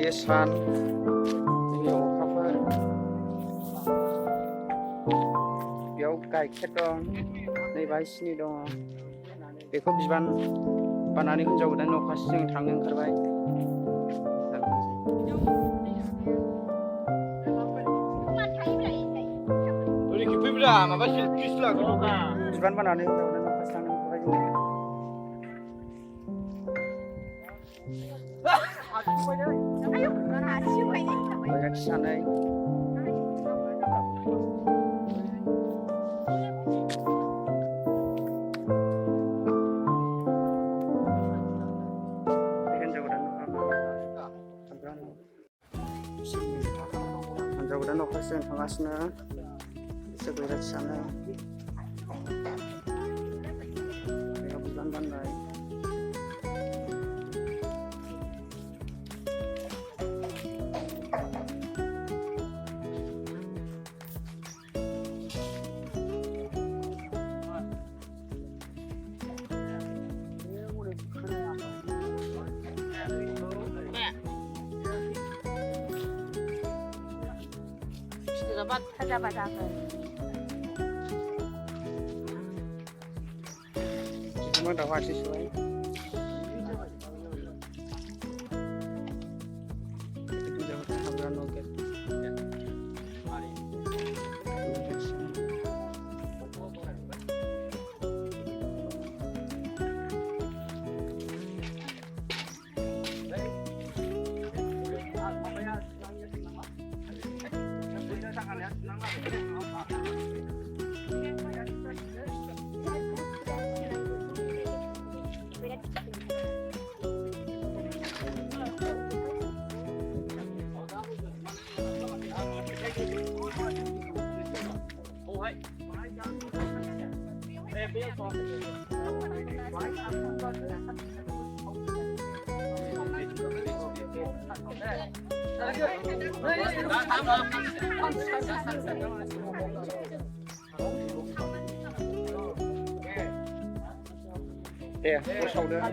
बेसान जोंनि अखाफोर बेयाव गाइखेर दं नै बाहाय सिनि दङ बेखौ बिबान बानानै हिनजाव गोदान न'खासो जों थांनो ओंखारबाय बिबान बानानै हिनजाव गोदान न'खासो थांनो ओंखारबाय जों बैराथि सानै हिनजाव गोदान न'खासो जों थांगासिनो बिसोर बैराथि सानै बेयाव बिबान बानबाय 찾아봐자고. Cuma dah masih sesuai. Itu jauh hamran oke. Iya, saudara.